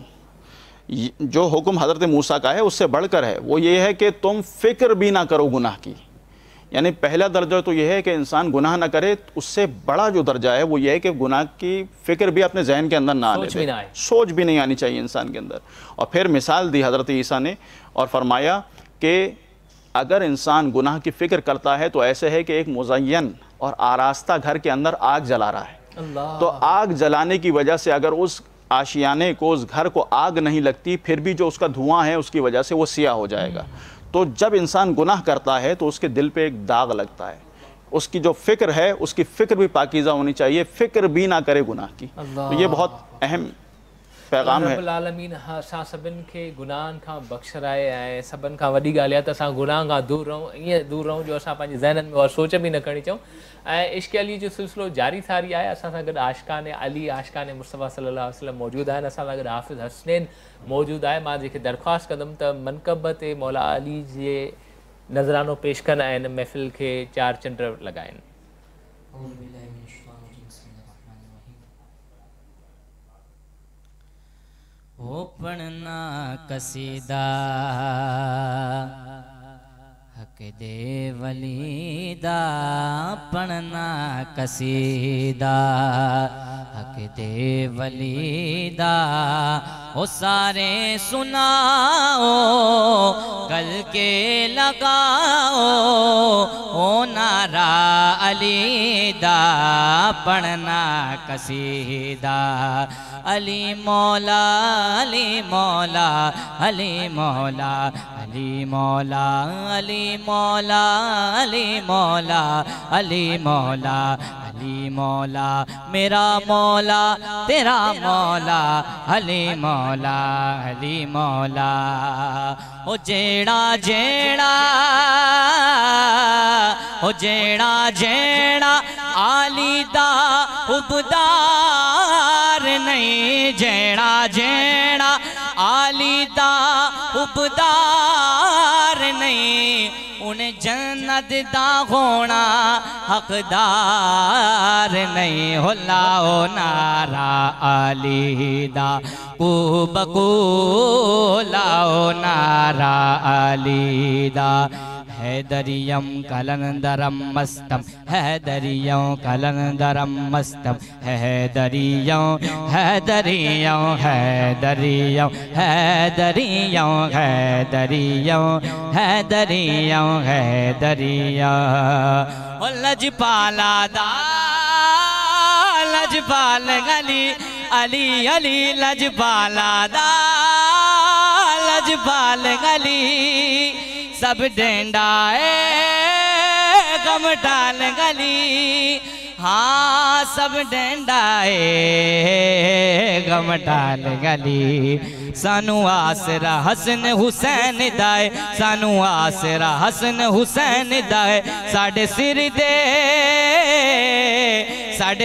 جو حکم حضرت موسیٰ کا ہے اس سے بڑھ کر ہے، وہ یہ ہے کہ تم فکر بھی نہ کرو گناہ کی۔ یعنی پہلا درجہ تو یہ ہے کہ انسان گناہ نہ کرے، اس سے بڑا جو درجہ ہے وہ یہ ہے کہ گناہ کی فکر بھی اپنے ذہن کے اندر نہ آنے دے، سوچ بھی نہیں آنی چاہیے انسان کے اندر۔ اور پھر مثال دی حضرت عیسیٰ نے اور فرمایا کہ اگر انسان گناہ کی فکر کرتا ہے تو ایسے ہے کہ ایک مزین اور آراستہ گھر کے اندر آگ جلا رہا ہے، تو آگ جلانے کی وجہ سے اگر اس آشیانے کو، اس گھر کو آگ نہیں لگتی، پھر بھی جو اس کا دھواں ہے اس کی وجہ سے وہ سیاہ ہو جائے گا۔ تو جب انسان گناہ کرتا ہے تو اس کے دل پہ ایک داغ لگتا ہے، اس کی جو فکر ہے اس کی فکر بھی پاکیزہ ہونی چاہیے، فکر بھی نہ کرے گناہ کی۔ تو یہ بہت اہم پیغام ہے۔ رب العالمین اساں سبن کے گناہن کھاں بخش رائے آئے، سبن کھاں وڈی گال ہے تے اساں گناہ کھاں دور رہوں، یہ دور رہوں جو اساں پنجے ذہنن میں اور سوچ بھی نہ کرنی چاہوں۔ عشق علی جو سلسلو جاری ساری ہے، اساں سان گڈ عاشقان علی، عاشقان مصطفیٰ صلی اللہ علیہ وسلم موجود ہیں، اساں گڈ حافظ حسنین موجود ہے۔ ماں جے درخواست کدم تے منقب تے مولا علی جے نظرانو پیش کن آئین، محفل کے 4 چنڈ لگائیں۔ وہ پڑھنا قصیدہ حق دے ولی دا، پڑھنا قصیدہ حق دے ولی دا، وہ سارے سناؤ کل کے لگاؤ، او نعرہ علی دا، پڑھنا قصیدہ علی مولا علی مولا علی مولا علی مولا علی مولا علی مولا علی مولا علی مولا، میرا مولا تیرا مولا علی مولا علی مولا، او جیڑا جیڑا او جیڑا جیڑا علی دا عبدار نہیں، جیڑا جیڑا علی دا عبدار نہیں، انہیں جنت دا ہونا حقدار نہیں، ہو لاؤ نعرہ علی دا، کو بکو لاؤ نعرہ علی دا، حیدریم کلندرم مستم حیدریم کلندرم مستم حیدریم حیدریم حیدریم حیدریم حیدریم حیدریم حیدریم، لجپالا دا لجپال علی علی علی، لجپالا دا لجپال علی، سب ڈینڈائے غم ڈال گلی، ہاں سب ڈینڈائے غم ڈال گلی، سانو آسرا حسن حسین دائے، سانو آسرا حسن حسین دائے، ساڑھے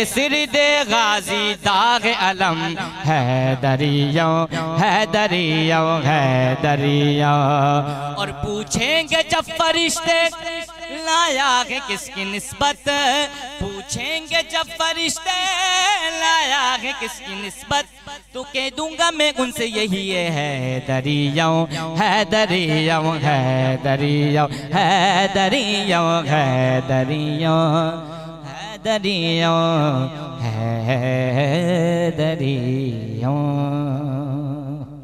سر دے غازی داغ علم، حیدریم حیدریم حیدریم، اور پوچھیں گے جب فرشتے لایا ہے کس کی نسبت، پوچھیں گے جب فرشتے لایا ہے کس کی نسبت، تو کہہ دوں گا میں ان سے یہی ہے، حیدریم حیدریم حیدریم حیدریم حیدریم حیدریم حیدریم۔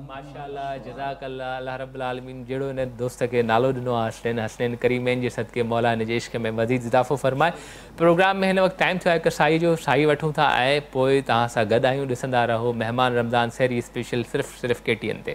ماشاءاللہ جزاک اللہ، اللہ رب العالمین جڑو نے دوست کے نالو دنو حسنین حسنین کریمین جے صدقے مولا نے عشق میں مزید اضافو فرمائے۔ پروگرام میں ہن وقت ٹائم تھو ہے کہ سائی جو سائی وٹھوں تھا آئے پوئی تہاں سا گڈ آئیوں ڈسندا رہو مہمان رمضان سحری اسپیشل صرف KTN تے۔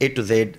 A to Z,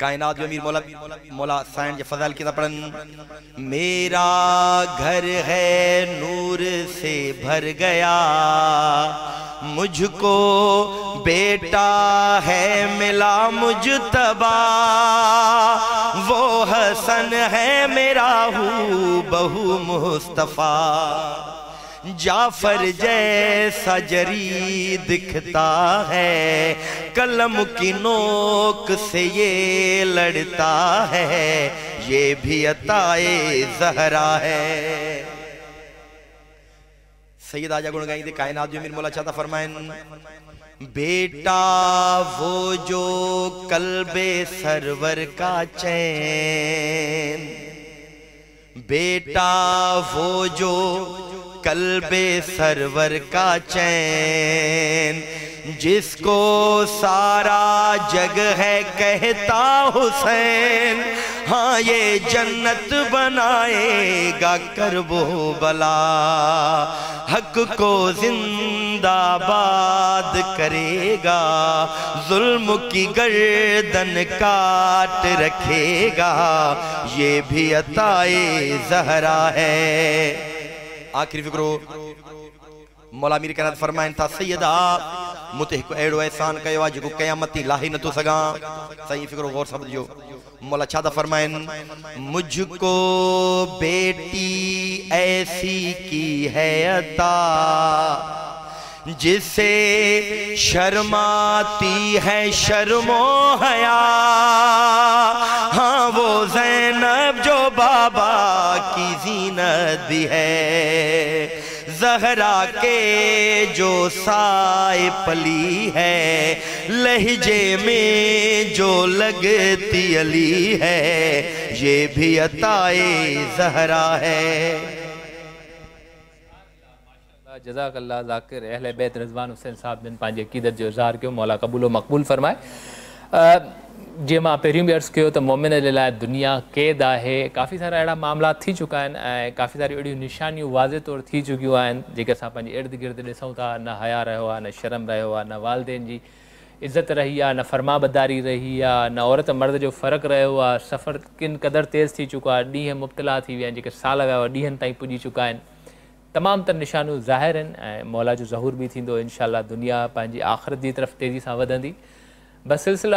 کائنات جو امیر مولا حسین جو فضائل کی پڑھن میرا گھر ہے نور سے بھر گیا مجھ کو بیٹا ہے ملا مجتبی وہ حسن ہے میرا ہو بہو مصطفیٰ جعفر جیسا جری دکھتا ہے قلم کی نوک سے یہ لڑتا ہے یہ بھی عطائے زہرا ہے سید آجا گن گائیں دے کائنات جو امیر مولا چاہتا فرمائیں بیٹا وہ جو قلب سرور کا چین بیٹا وہ جو قلب سرور کا چین جس کو سارا جگ ہے کہتا حسین ہاں یہ جنت بنائے گا کرب و بلا حق کو زندہ باد کرے گا ظلم کی گردن کاٹ رکھے گا یہ بھی عطائے زہرا ہے آخری فکرو مولا امیر کائنات فرمائن تھا سیدہ متح کو ایڑو احسان کہوا جو کو قیامتی لاہی نہ تو سگاں صحیح فکرو غور سمجھ جو مولا چھاتا فرمائن مجھ کو بیٹی ایسی کی ہے عطا جسے شرماتی ہے شرم و حیا ہاں وہ زینب جو بابا کی زینت بھی ہے زہرا کے جو سائے پلی ہے لہجے میں جو لگتی علی ہے یہ بھی عطائے زہرا ہے جزاک اللہ ذاکر اہل بیت رضوان حسین صاحب جن پانچ عقیدت جو اظہار کیوں مولا قبول و مقبول فرمائے جی ماں پہریوں بھی عرض کیوں تو مومن للہ دنیا قید ہے کافی سارا اڑا معاملات تھی چکا ہیں کافی ساری اڑی نشانیوں واضح طور تھی چکیوں ہیں جیکے سا پانچ ارد گرد ڈسوں تھا نہ حیا رہو نہ شرم رہو نہ والدین جی عزت رہی نہ فرما بداری رہی نہ عورت مرد جو فرق رہو سفر کن قدر تیز تھی چکا ڈیہن مبتلا تھی ویا جیکے سال ویا ڈیہن تائیں پجی چکا ہیں تمام تر نشانوں ظاہر ہیں مولا جو ظہور بھی تھیندو انشاءاللہ دنیا پانچی آخرت دی طرف تیزی سا ودندی بس سلسلہ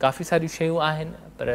کافی ساری شیوں آہن پر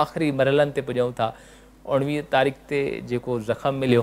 آخری مرحلن تے پجوں تھا 19 تاریخ تے جيڪو زخم مليو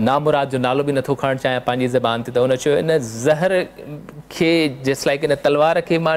نامراد جو نالو بھی نٿو کھڑن چاہیاں پانچی زبان تے تو ان چو ان زہر کے جس لائک ان تلوار کے ماں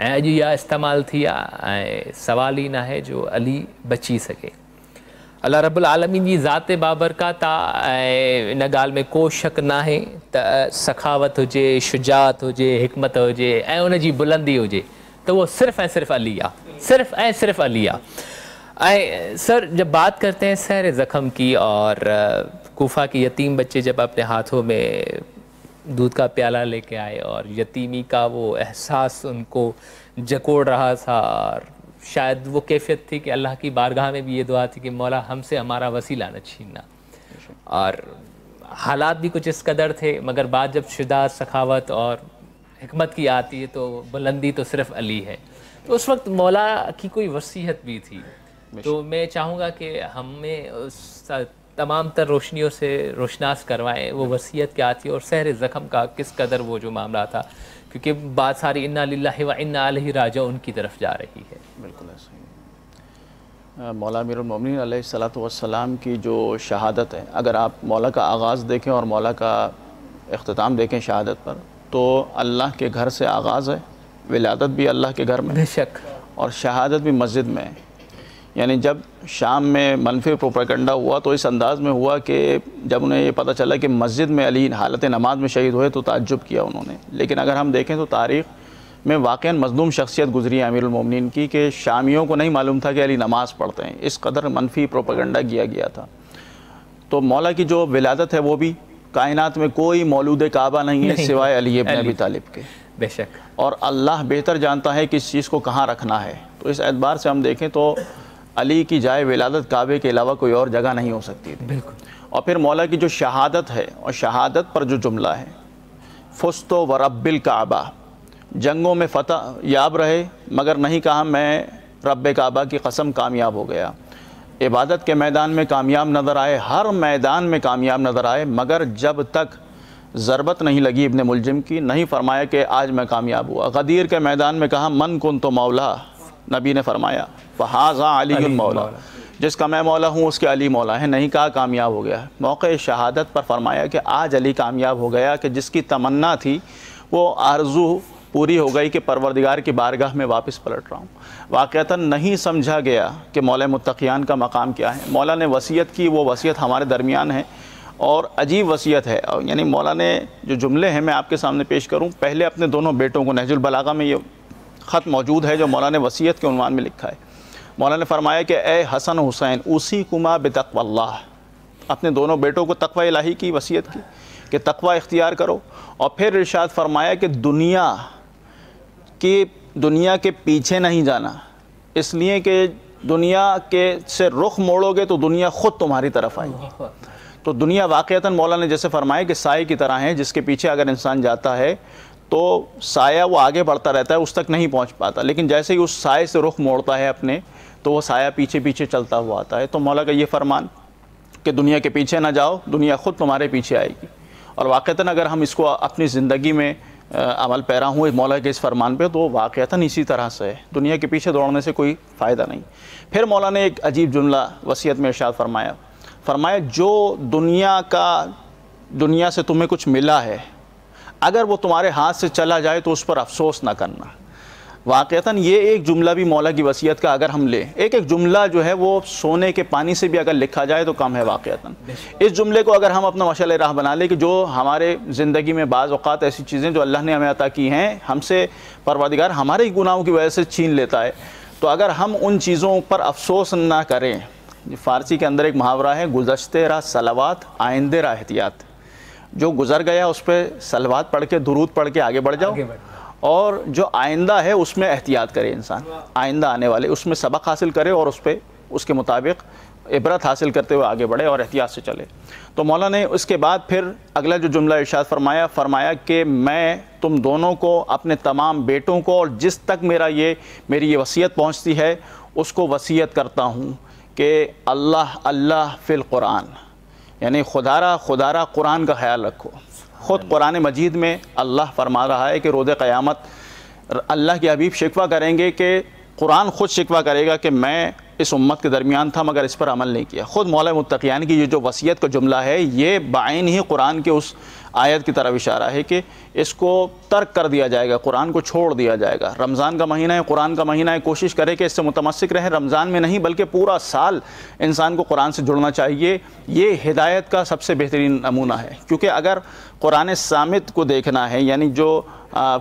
اج یا استعمال تھی سوال ہی نہ ہے جو علی بچی سکے اللہ رب العالمین جی ذات بابرکات ان گال میں کو شک نہ ہے سخاوت ہوجے شجاعت ہوجے حکمت ہوجے ان جی بلندی ہوجے تو وہ صرف علی صرف علی سر جب بات کرتے ہیں سحر زخم کی اور کوفہ کے یتیم بچے جب اپنے ہاتھوں میں دودھ کا پیالہ لے کے آئے اور یتیمی کا وہ احساس ان کو جکوڑ رہا تھا اور شاید وہ کیفیت تھی کہ اللہ کی بارگاہ میں بھی یہ دعا تھی کہ مولا ہم سے ہمارا وسیلہ نہ چھیننا اور حالات بھی کچھ اس قدر تھے مگر بعد جب شجاعت سخاوت اور حکمت کی آتی ہے تو بلندی تو صرف علی ہے تو اس وقت مولا کی کوئی وصیت بھی تھی تو میں چاہوں گا کہ ہمیں اس تمام تر روشنیوں سے روشناس کروائیں وہ وصیت کیا تھی اور سحر زخم کا کس قدر وہ جو معاملہ تھا کیونکہ بات ساری انا للہ و انا الیہ راجعون کی طرف جا رہی ہے بالکل ایسا مولا امیر المومنین علیہ السلام کی جو شہادت ہے اگر آپ مولا کا آغاز دیکھیں اور مولا کا اختتام دیکھیں شہادت پر تو اللہ کے گھر سے آغاز ہے ولادت بھی اللہ کے گھر میں بے شک اور شہادت بھی مسجد میں ہے یعنی جب شام میں منفی پروپیگنڈا ہوا تو اس انداز میں ہوا کہ جب انہیں یہ پتہ چلا کہ مسجد میں علی حالت نماز میں شہید ہوئے تو تعجب کیا انہوں نے لیکن اگر ہم دیکھیں تو تاریخ میں واقعاً مظلوم شخصیت گزری ہے امیر المومنین کی کہ شامیوں کو نہیں معلوم تھا کہ علی نماز پڑھتے ہیں اس قدر منفی پروپیگنڈا کیا گیا تھا تو مولا کی جو ولادت ہے وہ بھی کائنات میں کوئی مولود کعبہ نہیں ہے سوائے علی ابن ابی طالب کے بے شک اور اللہ بہتر جانتا ہے کس چیز کو کہاں رکھنا ہے تو اس اعتبار سے ہم دیکھیں تو علی کی جائے ولادت کعبے کے علاوہ کوئی اور جگہ نہیں ہو سکتی تھی. بالکل. اور پھر مولا کی جو شہادت ہے اور شہادت پر جو جملہ ہے فزت ورب الکعبہ، جنگوں میں فتح یاب رہے مگر نہیں کہا میں رب کعبہ کی قسم کامیاب ہو گیا. عبادت کے میدان میں کامیاب نظر آئے، ہر میدان میں کامیاب نظر آئے، مگر جب تک ضربت نہیں لگی ابن ملجم کی نہیں فرمایا کہ آج میں کامیاب ہوا. غدیر کے میدان میں کہا من کنت مولا، نبی نے فرمایا فہذا علی مولا، جس کا میں مولا ہوں اس کے علی مولا ہے، نہیں کہا کامیاب ہو گیا. موقع شہادت پر فرمایا کہ آج علی کامیاب ہو گیا کہ جس کی تمنا تھی وہ آرزو پوری ہو گئی کہ پروردگار کی بارگاہ میں واپس پلٹ رہا ہوں. واقعتاً نہیں سمجھا گیا کہ مولا متقیان کا مقام کیا ہے. مولا نے وصیت کی، وہ وصیت ہمارے درمیان ہے اور عجیب وصیت ہے. یعنی مولا نے جو جملے ہیں میں آپ کے سامنے پیش کروں. پہلے اپنے دونوں بیٹوں کو، نہج البلاغہ میں یہ خط موجود ہے جو مولا نے وصیت کے عنوان میں لکھا ہے. مولا نے فرمایا کہ اے حسن و حسین اوصیکما بتقوی اللہ، اپنے دونوں بیٹوں کو تقوی الہی کی وصیت کی کہ تقوی اختیار کرو. اور پھر ارشاد فرمایا کہ دنیا کے پیچھے نہیں جانا، اس لیے کہ دنیا کے سے رخ موڑو گے تو دنیا خود تمہاری طرف آئے گی. تو دنیا واقعتاً مولا نے جیسے فرمایا کہ سائے کی طرح ہے، جس کے پیچھے اگر انسان جاتا ہے تو سایہ وہ آگے بڑھتا رہتا ہے، اس تک نہیں پہنچ پاتا، لیکن جیسے ہی اس سائے سے رخ موڑتا ہے اپنے تو وہ سایہ پیچھے پیچھے چلتا ہوا آتا ہے. تو مولا کا یہ فرمان کہ دنیا کے پیچھے نہ جاؤ، دنیا خود تمہارے پیچھے آئے گی. اور واقعتاً اگر ہم اس کو اپنی زندگی میں عمل پیرا ہوں مولا کے اس فرمان پہ تو واقعتاً اسی طرح سے ہے. دنیا کے پیچھے دوڑنے سے کوئی فائدہ نہیں. پھر مولا نے ایک عجیب جملہ وصیت میں ارشاد فرمایا جو دنیا سے تمہیں کچھ ملا ہے اگر وہ تمہارے ہاتھ سے چلا جائے تو اس پر افسوس نہ کرنا. واقعتاً یہ ایک جملہ بھی مولا کی وصیت کا اگر ہم لیں، ایک جملہ جو ہے وہ سونے کے پانی سے بھی اگر لکھا جائے تو کم ہے. واقعتاً اس جملے کو اگر ہم اپنا مشعل راہ بنا لیں کہ جو ہمارے زندگی میں بعض اوقات ایسی چیزیں جو اللہ نے ہمیں عطا کی ہیں ہم سے پروردگار ہمارے ہی گناہوں کی وجہ سے چھین لیتا ہے، تو اگر ہم ان چیزوں پر افسوس نہ کریں. فارسی کے اندر ایک محاورہ ہے گزشتے راہ صلوات آئندے راہ احتیاط. جو گزر گیا اس پہ صلوات پڑھ کے درود پڑھ کے آگے بڑھ جاؤ، اور جو آئندہ ہے اس میں احتیاط کرے انسان. آئندہ آنے والے اس میں سبق حاصل کرے اور اس کے مطابق عبرت حاصل کرتے ہوئے آگے بڑھے اور احتیاط سے چلے. تو مولا نے اس کے بعد پھر اگلا جو جملہ ارشاد فرمایا کہ میں تم دونوں کو اپنے تمام بیٹوں کو اور جس تک میری یہ وصیت پہنچتی ہے اس کو وصیت کرتا ہوں کہ اللہ فی القرآن، یعنی خدارہ قرآن کا خیال رکھو. خود قرآن مجید میں اللہ فرما رہا ہے کہ روز قیامت اللہ کے حبیب شکوہ کریں گے کہ قرآن خود شکوہ کرے گا کہ میں اس امت کے درمیان تھا مگر اس پر عمل نہیں کیا. خود مولا متقیان کی یہ جو وصیت کا جملہ ہے یہ بعین ہی قرآن کے اس آیت کی طرف اشارہ ہے کہ اس کو ترک کر دیا جائے گا، قرآن کو چھوڑ دیا جائے گا. رمضان کا مہینہ ہے، قرآن کا مہینہ ہے، کوشش کرے کہ اس سے متمسک رہے. رمضان میں نہیں بلکہ پورا سال انسان کو قرآن سے جڑنا چاہیے. یہ ہدایت کا سب سے بہترین نمونہ ہے، کیونکہ اگر قرآن صامت کو دیکھنا ہے یعنی جو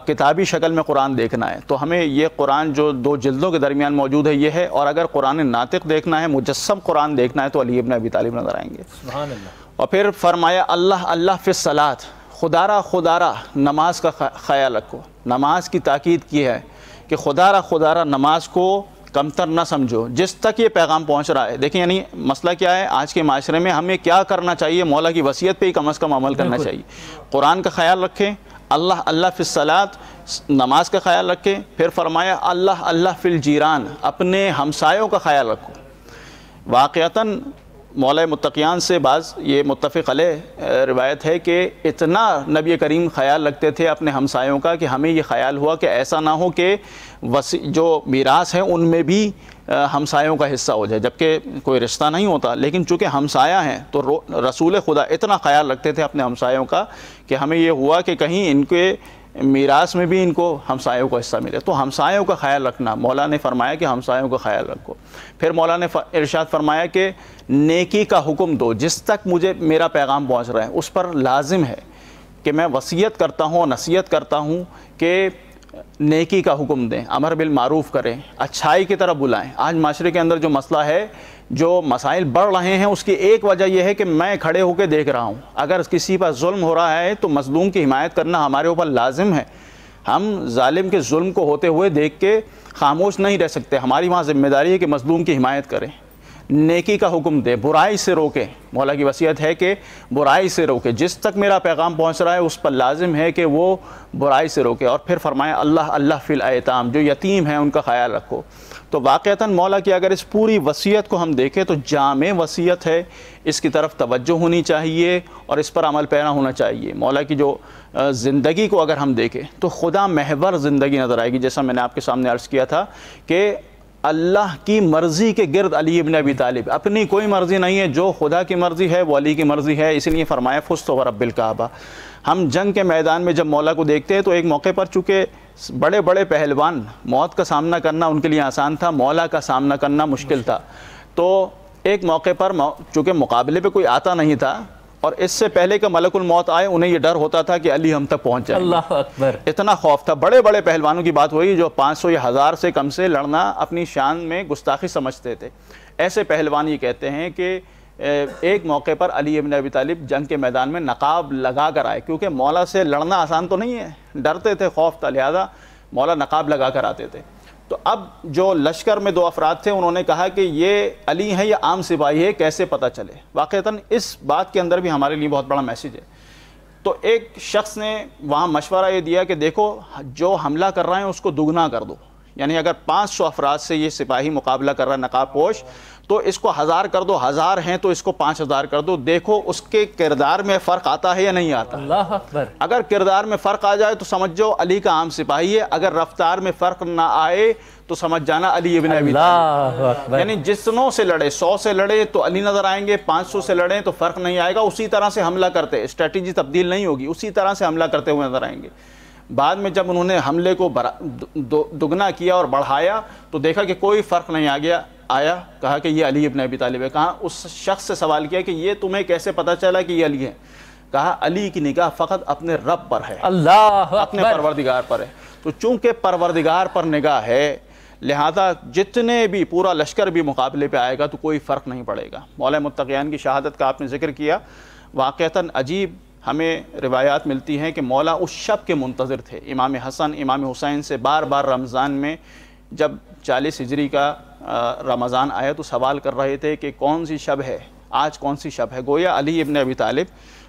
کتابی شکل میں قرآن دیکھنا ہے تو ہمیں یہ قرآن جو 2 جلدوں کے درمیان موجود ہے یہ ہے. اور اگر قرآن ناطق دیکھنا ہے، مجسم قرآن دیکھنا ہے تو علی ابن ابی طالب نظر آئیں گے. سبحان اللہ. اور پھر فرمایا اللہ فی الصلاۃ، خدارہ نماز کا خیال رکھو. نماز کی تاکید کی ہے کہ خدارہ نماز کو کمتر نہ سمجھو جس تک یہ پیغام پہنچ رہا ہے. دیکھیں یعنی مسئلہ کیا ہے آج کے معاشرے میں ہمیں کیا کرنا چاہیے، مولا کی وصیت پہ ہی کم از کم عمل کرنا چاہیے. قرآن کا خیال رکھیں، اللہ فی الصلاۃ، نماز کا خیال رکھیں. پھر فرمایا اللہ فی الجیران، اپنے ہمسایوں کا خیال رکھو. واقعتاً مولا متقیان سے بعض یہ متفق علیہ روایت ہے کہ اتنا نبی کریم خیال رکھتے تھے اپنے ہمسایوں کا کہ ہمیں یہ خیال ہوا کہ ایسا نہ ہو کہ جو میراث ہیں ان میں بھی ہمسایوں کا حصہ ہو جائے، جبکہ کوئی رشتہ نہیں ہوتا لیکن چونکہ ہمسایہ ہیں تو رسول خدا اتنا خیال رکھتے تھے اپنے ہمسایوں کا کہ ہمیں یہ ہوا کہ کہیں ان کے میراث میں بھی ان کو ہمسایوں کا حصہ ملے. تو ہمسایوں کا خیال رکھنا، مولا نے فرمایا کہ ہمسایوں کا خیال رکھو. پھر مولا نے ارشاد فرمایا کہ نیکی کا حکم دو. جس تک مجھے میرا پیغام پہنچ رہا ہے اس پر لازم ہے کہ میں وصیت کرتا ہوں اور نصیحت کرتا ہوں کہ نیکی کا حکم دیں، امر بالمعروف کریں، اچھائی کی طرف بلائیں. آج معاشرے کے اندر جو مسئلہ ہے، جو مسائل بڑھ رہے ہیں اس کی ایک وجہ یہ ہے کہ میں کھڑے ہو کے دیکھ رہا ہوں. اگر کسی پر ظلم ہو رہا ہے تو مظلوم کی حمایت کرنا ہمارے اوپر لازم ہے. ہم ظالم کے ظلم کو ہوتے ہوئے دیکھ کے خاموش نہیں رہ سکتے. ہماری وہاں ذمہ داری ہے کہ مظلوم کی حمایت کریں, نیکی کا حکم دے, برائی سے روکیں. مولا کی وصیت ہے کہ برائی سے روکے. جس تک میرا پیغام پہنچ رہا ہے اس پر لازم ہے کہ وہ برائی سے روکے. اور پھر فرمایا اللہ اللہ فی الایتام, جو یتیم ہیں ان کا خیال رکھو. تو واقعتاً مولا کی اگر اس پوری وصیت کو ہم دیکھیں تو جامع وصیت ہے, اس کی طرف توجہ ہونی چاہیے اور اس پر عمل پیرا ہونا چاہیے. مولا کی جو زندگی کو اگر ہم دیکھیں تو خدا محور زندگی نظر آئے گی. جیسا میں نے آپ کے سامنے عرض کیا تھا کہ اللہ کی مرضی کے گرد علی ابن ابی طالب, اپنی کوئی مرضی نہیں ہے, جو خدا کی مرضی ہے وہ علی کی مرضی ہے. اس لیے فرمایا فزت ورب الکعبہ. ہم جنگ کے میدان میں جب مولا کو دیکھتے ہیں تو ایک موقع پر چونکہ بڑے بڑے پہلوان, موت کا سامنا کرنا ان کے لیے آسان تھا, مولا کا سامنا کرنا مشکل تھا. تو ایک موقع پر چونکہ مقابلے پہ کوئی آتا نہیں تھا اور اس سے پہلے کہ ملک الموت آئے انہیں یہ ڈر ہوتا تھا کہ علی ہم تک پہنچ جائیں. اللہ اکبر. اتنا خوف تھا. بڑے بڑے پہلوانوں کی بات ہوئی جو 500 یا 1000 سے کم سے لڑنا اپنی شان میں گستاخی سمجھتے تھے. ایسے پہلوان یہ کہتے ہیں کہ ایک موقع پر علی ابن ابی طالب جنگ کے میدان میں نقاب لگا کر آئے, کیونکہ مولا سے لڑنا آسان تو نہیں ہے, ڈرتے تھے, خوف تھا, لہذا مولا نقاب لگا کر آتے تھے. تو اب جو لشکر میں 2 افراد تھے انہوں نے کہا کہ یہ علی ہیں یا عام سپاہی ہے, کیسے پتہ چلے. واقعتاً اس بات کے اندر بھی ہمارے لیے بہت بڑا میسیج ہے. تو ایک شخص نے وہاں مشورہ یہ دیا کہ دیکھو جو حملہ کر رہے ہیں اس کو دگنا کر دو, یعنی اگر 500 افراد سے یہ سپاہی مقابلہ کر رہا ہے نقاب پوش تو اس کو 1000 کر دو, 1000 ہیں تو اس کو 5000 کر دو. دیکھو اس کے کردار میں فرق آتا ہے یا نہیں آتا. اللہ اکبر. اگر کردار میں فرق آ جائے تو سمجھ جاؤ علی کا عام سپاہی ہے, اگر رفتار میں فرق نہ آئے تو سمجھ جانا علی ابن ابی طالب. اللہ اکبر. یعنی جتنوں سے لڑے, 100 سے لڑے تو علی نظر آئیں گے, 500 سے لڑیں تو فرق نہیں آئے گا, اسی طرح سے حملہ کرتے, اسٹریٹجی تبدیل نہیں ہوگی, اسی طرح سے حملہ کرتے ہوئے نظر آئیں گے. بعد میں جب انہوں نے حملے کو دگنا کیا اور بڑھایا تو دیکھا کہ کوئی فرق نہیں آیا. کہا کہ یہ علی ابن ابی طالب ہے. کہا اس شخص سے سوال کیا کہ یہ تمہیں کیسے پتہ چلا کہ یہ علی ہے. کہا علی کی نگاہ فقط اپنے رب پر ہے, اللہ اپنے پروردگار پر ہے. تو چونکہ پروردگار پر نگاہ ہے لہذا جتنے بھی پورا لشکر بھی مقابلے پہ آئے گا تو کوئی فرق نہیں پڑے گا. مولا متقیان کی شہادت کا آپ نے ذکر کیا. واقعتاً عجیب ہمیں روایات ملتی ہیں کہ مولا اس شب کے منتظر تھے. امام حسن امام حسین سے بار بار رمضان میں جب 40 ہجری کا رمضان آیا تو سوال کر رہے تھے کہ کون سی شب ہے, آج کون سی شب ہے. گویا علی ابن ابی طالب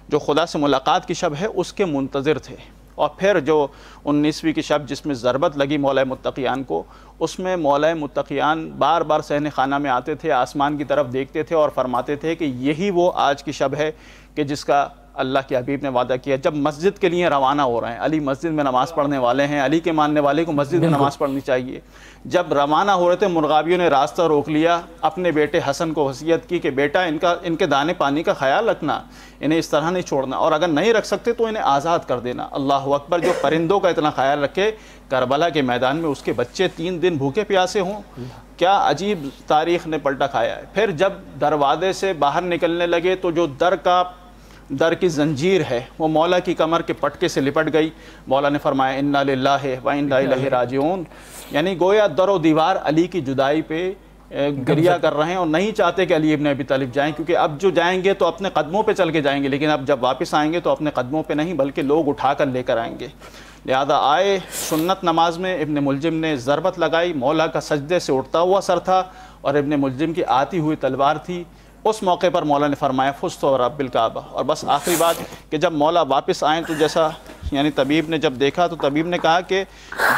جو خدا سے ملاقات کی شب ہے اس کے منتظر تھے. اور پھر جو 19ویں کی شب جس میں ضربت لگی مولا متقیان کو, اس میں مولا متقیان بار بار صحن خانہ میں آتے تھے, آسمان کی طرف دیکھتے تھے اور فرماتے تھے کہ یہی وہ آج کی شب ہے کہ جس کا اللہ کے حبیب نے وعدہ کیا. جب مسجد کے لیے روانہ ہو رہے ہیں, علی مسجد میں نماز پڑھنے والے ہیں, علی کے ماننے والے کو مسجد میں نماز پڑھنی چاہیے. جب روانہ ہو رہے تھے مرغابیوں نے راستہ روک لیا, اپنے بیٹے حسن کو وصیت کی کہ بیٹا ان کے دانے پانی کا خیال رکھنا, انہیں اس طرح نہیں چھوڑنا, اور اگر نہیں رکھ سکتے تو انہیں آزاد کر دینا. اللہ اکبر. جو پرندوں کا اتنا خیال رکھے, کربلا کے میدان میں اس کے بچے 3 دن بھوکے پیاسے ہوں, کیا عجیب تاریخ نے پلٹا کھایا ہے. پھر جب دروازے سے باہر نکلنے لگے تو جو در کی زنجیر ہے وہ مولا کی کمر کے پٹکے سے لپٹ گئی. مولا نے فرمایا انا للہ و انا الیہ راجعون. یعنی گویا در و دیوار علی کی جدائی پہ گریہ کر رہے ہیں اور نہیں چاہتے کہ علی ابن ابی طالب جائیں, کیونکہ اب جو جائیں گے تو اپنے قدموں پہ چل کے جائیں گے, لیکن اب جب واپس آئیں گے تو اپنے قدموں پہ نہیں بلکہ لوگ اٹھا کر لے کر آئیں گے. لہذا آئے سنت نماز میں, ابن ملجم نے ضربت لگائی, مولا کا سجدے سے اٹھتا ہوا سر تھا اور ابن ملجم کی آتی ہوئی تلوار تھی. اس موقع پر مولا نے فرمایا فزت ورب الکعبہ. اور بس آخری بات کہ جب مولا واپس آئیں تو جیسا یعنی طبیب نے جب دیکھا تو طبیب نے کہا کہ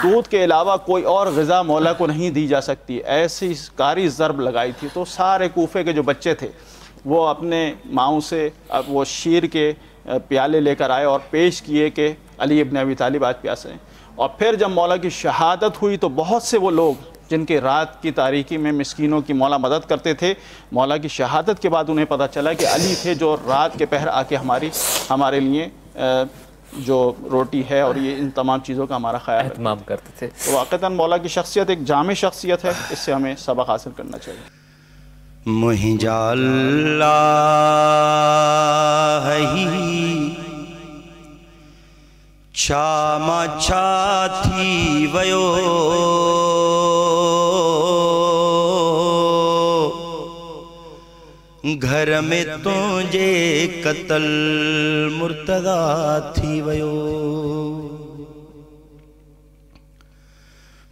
دودھ کے علاوہ کوئی اور غذا مولا کو نہیں دی جا سکتی, ایسی کاری ضرب لگائی تھی. تو سارے کوفے کے جو بچے تھے وہ اپنے ماؤں سے وہ شیر کے پیالے لے کر آئے اور پیش کیے کہ علی ابن ابی طالب آج پیاسے ہیں. اور پھر جب مولا کی شہادت ہوئی تو بہت سے وہ لوگ جن کے رات کی تاریکی میں مسکینوں کی مولا مدد کرتے تھے, مولا کی شہادت کے بعد انہیں پتہ چلا کہ علی تھے جو رات کے پہر آ کے ہمارے لیے جو روٹی ہے اور یہ ان تمام چیزوں کا ہمارا خیال اہتمام کرتے تھے. تو واقعتاً مولا کی شخصیت ایک جامع شخصیت ہے, اس سے ہمیں سبق حاصل کرنا چاہیے. مہنجا اللہ ہی چھاما چھا تھی ویو گھر میں تجھے قتل مرتضی تھی ویو.